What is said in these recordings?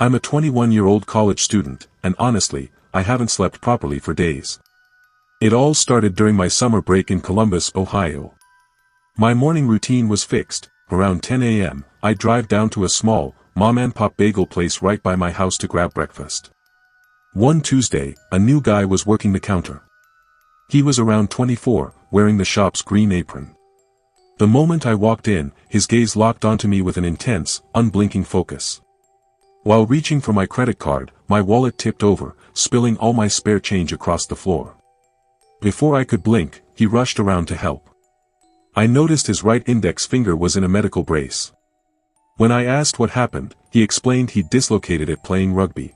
I'm a 21-year-old college student, and honestly, I haven't slept properly for days. It all started during my summer break in Columbus, Ohio. My morning routine was fixed. Around 10 a.m., I'd drive down to a small, mom-and-pop bagel place right by my house to grab breakfast. One Tuesday, a new guy was working the counter. He was around 24, wearing the shop's green apron. The moment I walked in, his gaze locked onto me with an intense, unblinking focus. While reaching for my credit card, my wallet tipped over, spilling all my spare change across the floor. Before I could blink, he rushed around to help. I noticed his right index finger was in a medical brace. When I asked what happened, he explained he'd dislocated it playing rugby.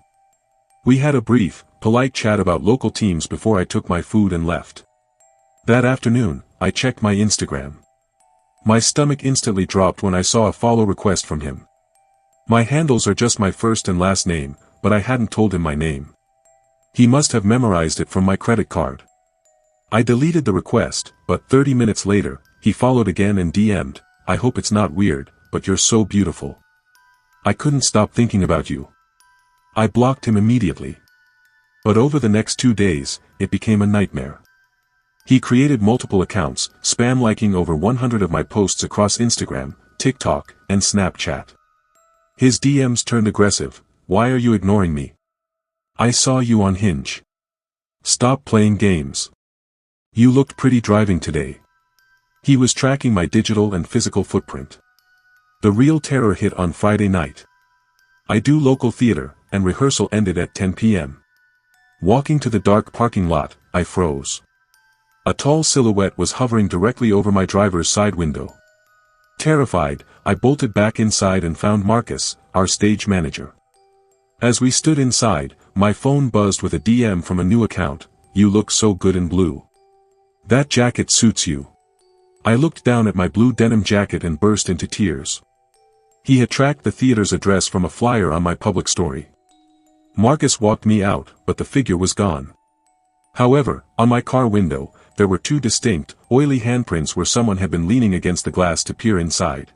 We had a brief, polite chat about local teams before I took my food and left. That afternoon, I checked my Instagram. My stomach instantly dropped when I saw a follow request from him. My handles are just my first and last name, but I hadn't told him my name. He must have memorized it from my credit card. I deleted the request, but 30 minutes later, he followed again and DM'd, "I hope it's not weird, but you're so beautiful. I couldn't stop thinking about you." I blocked him immediately. But over the next 2 days, it became a nightmare. He created multiple accounts, spam-liking over 100 of my posts across Instagram, TikTok, and Snapchat. His DMs turned aggressive. "Why are you ignoring me? I saw you on Hinge. Stop playing games. You looked pretty driving today." He was tracking my digital and physical footprint. The real terror hit on Friday night. I do local theater, and rehearsal ended at 10 p.m. Walking to the dark parking lot, I froze. A tall silhouette was hovering directly over my driver's side window. Terrified, I bolted back inside and found Marcus, our stage manager. As we stood inside, my phone buzzed with a DM from a new account. "You look so good in blue. That jacket suits you." I looked down at my blue denim jacket and burst into tears. He had tracked the theater's address from a flyer on my public story. Marcus walked me out, but the figure was gone. However, on my car window, there were 2 distinct, oily handprints where someone had been leaning against the glass to peer inside.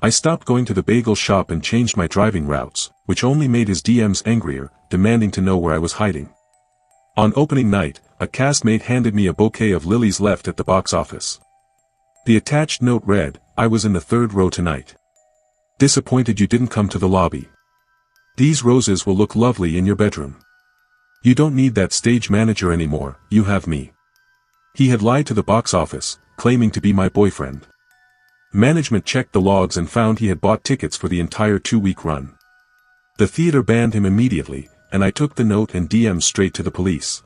I stopped going to the bagel shop and changed my driving routes, which only made his DMs angrier, demanding to know where I was hiding. On opening night, a castmate handed me a bouquet of lilies left at the box office. The attached note read, "I was in the 3rd row tonight. Disappointed you didn't come to the lobby. These roses will look lovely in your bedroom. You don't need that stage manager anymore, you have me." He had lied to the box office, claiming to be my boyfriend. Management checked the logs and found he had bought tickets for the entire 2-week run. The theater banned him immediately, and I took the note and DM straight to the police.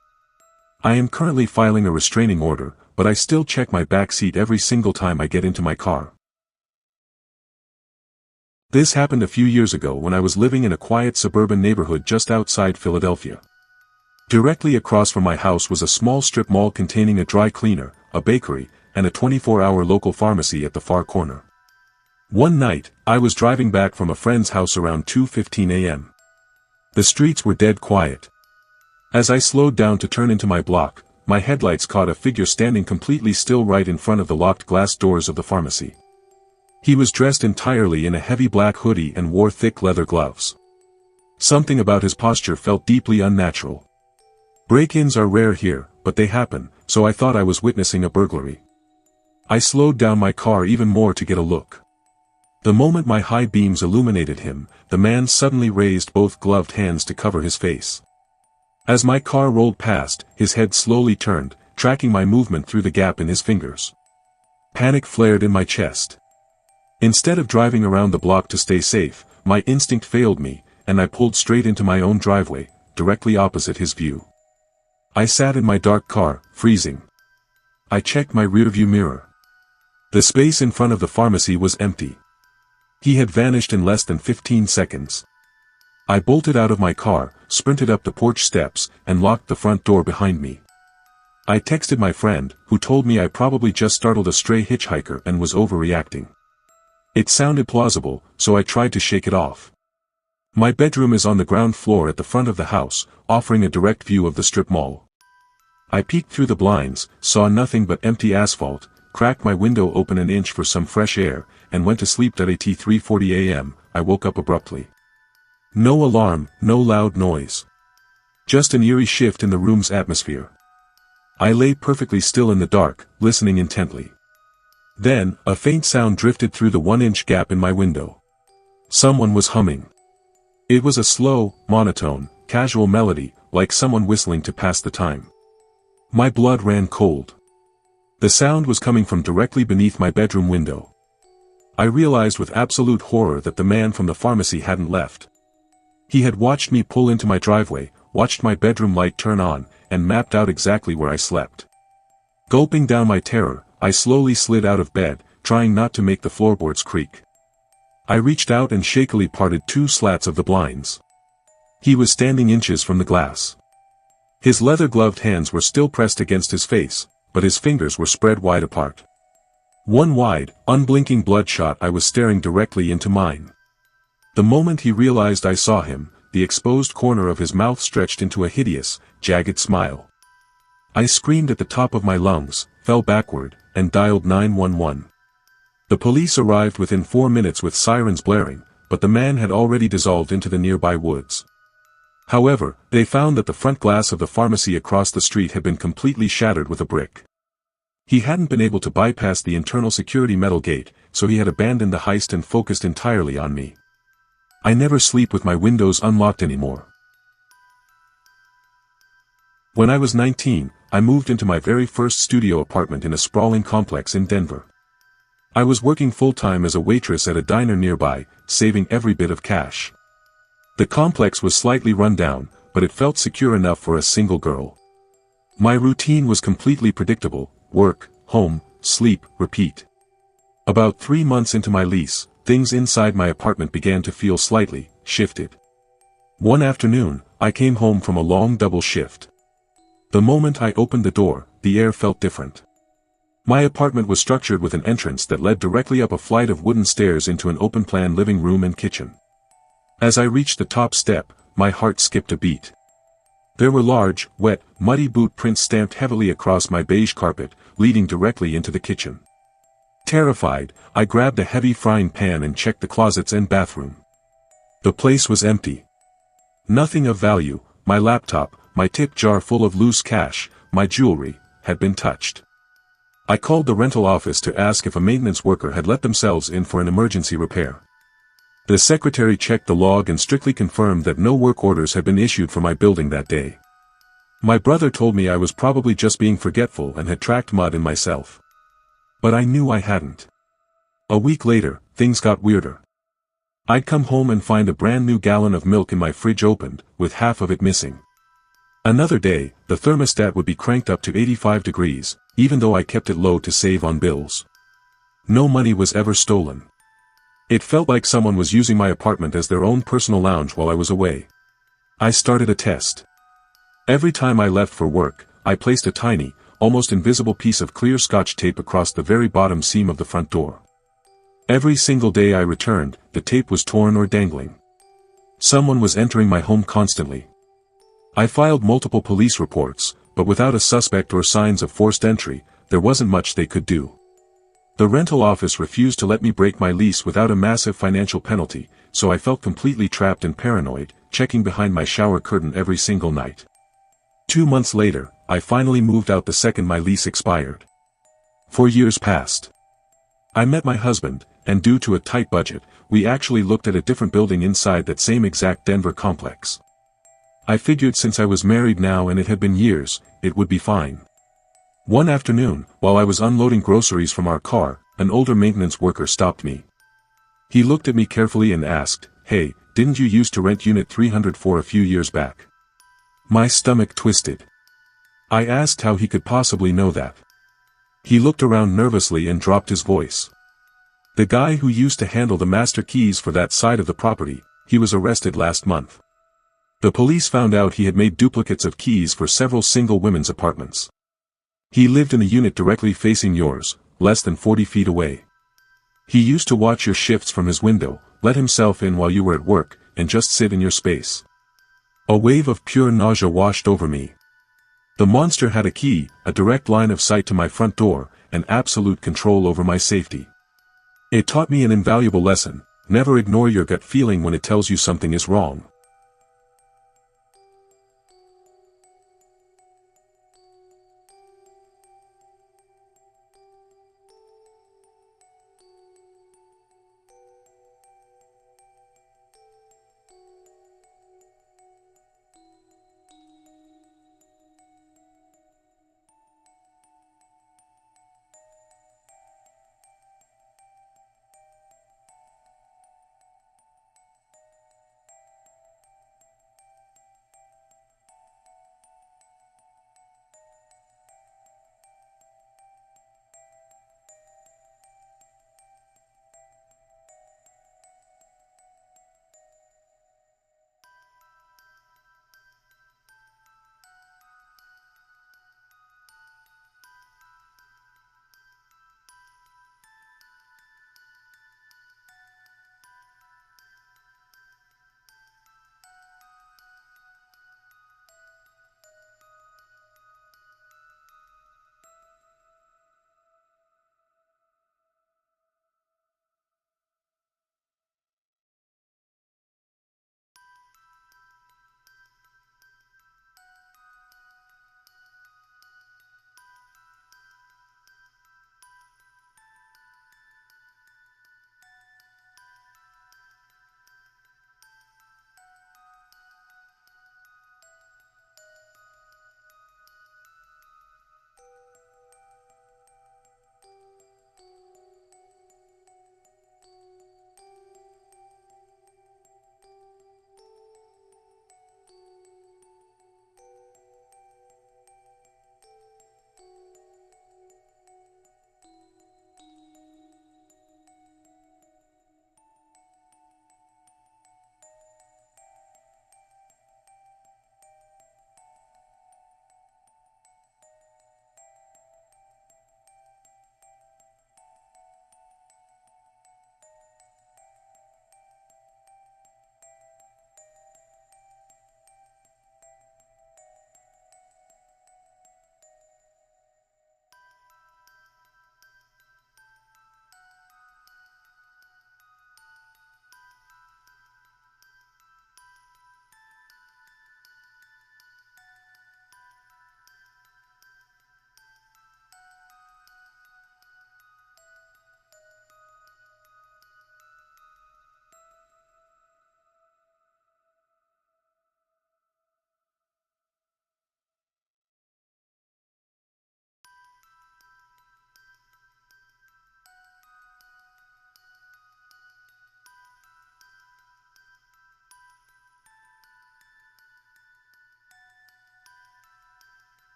I am currently filing a restraining order, but I still check my back seat every single time I get into my car. This happened a few years ago when I was living in a quiet suburban neighborhood just outside Philadelphia. Directly across from my house was a small strip mall containing a dry cleaner, a bakery, and a 24-hour local pharmacy at the far corner. One night, I was driving back from a friend's house around 2:15 a.m. The streets were dead quiet. As I slowed down to turn into my block, my headlights caught a figure standing completely still right in front of the locked glass doors of the pharmacy. He was dressed entirely in a heavy black hoodie and wore thick leather gloves. Something about his posture felt deeply unnatural. Break-ins are rare here, but they happen, so I thought I was witnessing a burglary. I slowed down my car even more to get a look. The moment my high beams illuminated him, the man suddenly raised both gloved hands to cover his face. As my car rolled past, his head slowly turned, tracking my movement through the gap in his fingers. Panic flared in my chest. Instead of driving around the block to stay safe, my instinct failed me, and I pulled straight into my own driveway, directly opposite his view. I sat in my dark car, freezing. I checked my rearview mirror. The space in front of the pharmacy was empty. He had vanished in less than 15 seconds. I bolted out of my car, sprinted up the porch steps, and locked the front door behind me. I texted my friend, who told me I probably just startled a stray hitchhiker and was overreacting. It sounded plausible, so I tried to shake it off. My bedroom is on the ground floor at the front of the house, offering a direct view of the strip mall. I peeked through the blinds, saw nothing but empty asphalt, cracked my window open an inch for some fresh air, and went to sleep. At 3:40 a.m., I woke up abruptly. No alarm, no loud noise. Just an eerie shift in the room's atmosphere. I lay perfectly still in the dark, listening intently. Then, a faint sound drifted through the 1-inch gap in my window. Someone was humming. It was a slow, monotone, casual melody, like someone whistling to pass the time. My blood ran cold. The sound was coming from directly beneath my bedroom window. I realized with absolute horror that the man from the pharmacy hadn't left. He had watched me pull into my driveway, watched my bedroom light turn on, and mapped out exactly where I slept. Gulping down my terror, I slowly slid out of bed, trying not to make the floorboards creak. I reached out and shakily parted 2 slats of the blinds. He was standing inches from the glass. His leather-gloved hands were still pressed against his face, but his fingers were spread wide apart. One wide, unblinking bloodshot eye was staring directly into mine. The moment he realized I saw him, the exposed corner of his mouth stretched into a hideous, jagged smile. I screamed at the top of my lungs, fell backward, and dialed 911. The police arrived within 4 minutes with sirens blaring, but the man had already dissolved into the nearby woods. However, they found that the front glass of the pharmacy across the street had been completely shattered with a brick. He hadn't been able to bypass the internal security metal gate, so he had abandoned the heist and focused entirely on me. I never sleep with my windows unlocked anymore. When I was 19, I moved into my very first studio apartment in a sprawling complex in Denver. I was working full-time as a waitress at a diner nearby, saving every bit of cash. The complex was slightly run down, but it felt secure enough for a single girl. My routine was completely predictable: work, home, sleep, repeat. About 3 months into my lease, things inside my apartment began to feel slightly shifted. One afternoon, I came home from a long double shift. The moment I opened the door, the air felt different. My apartment was structured with an entrance that led directly up a flight of wooden stairs into an open-plan living room and kitchen. As I reached the top step, my heart skipped a beat. There were large, wet, muddy boot prints stamped heavily across my beige carpet, leading directly into the kitchen. Terrified, I grabbed a heavy frying pan and checked the closets and bathroom. The place was empty. Nothing of value, my laptop, my tip jar full of loose cash, my jewelry, had been touched. I called the rental office to ask if a maintenance worker had let themselves in for an emergency repair. The secretary checked the log and strictly confirmed that no work orders had been issued for my building that day. My brother told me I was probably just being forgetful and had tracked mud in myself. But I knew I hadn't. A week later, things got weirder. I'd come home and find a brand new gallon of milk in my fridge opened, with half of it missing. Another day, the thermostat would be cranked up to 85 degrees, even though I kept it low to save on bills. No money was ever stolen. It felt like someone was using my apartment as their own personal lounge while I was away. I started a test. Every time I left for work, I placed a tiny, almost invisible piece of clear Scotch tape across the very bottom seam of the front door. Every single day I returned, the tape was torn or dangling. Someone was entering my home constantly. I filed multiple police reports, but without a suspect or signs of forced entry, there wasn't much they could do. The rental office refused to let me break my lease without a massive financial penalty, so I felt completely trapped and paranoid, checking behind my shower curtain every single night. 2 months later, I finally moved out the second my lease expired. 4 years passed. I met my husband, and due to a tight budget, we actually looked at a different building inside that same exact Denver complex. I figured since I was married now and it had been years, it would be fine. One afternoon, while I was unloading groceries from our car, an older maintenance worker stopped me. He looked at me carefully and asked, "Hey, didn't you used to rent unit 304 a few years back?" My stomach twisted. I asked how he could possibly know that. He looked around nervously and dropped his voice. "The guy who used to handle the master keys for that side of the property, he was arrested last month. The police found out he had made duplicates of keys for several single women's apartments. He lived in the unit directly facing yours, less than 40 feet away. He used to watch your shifts from his window, let himself in while you were at work, and just sit in your space." A wave of pure nausea washed over me. The monster had a key, a direct line of sight to my front door, and absolute control over my safety. It taught me an invaluable lesson: Never ignore your gut feeling when it tells you something is wrong.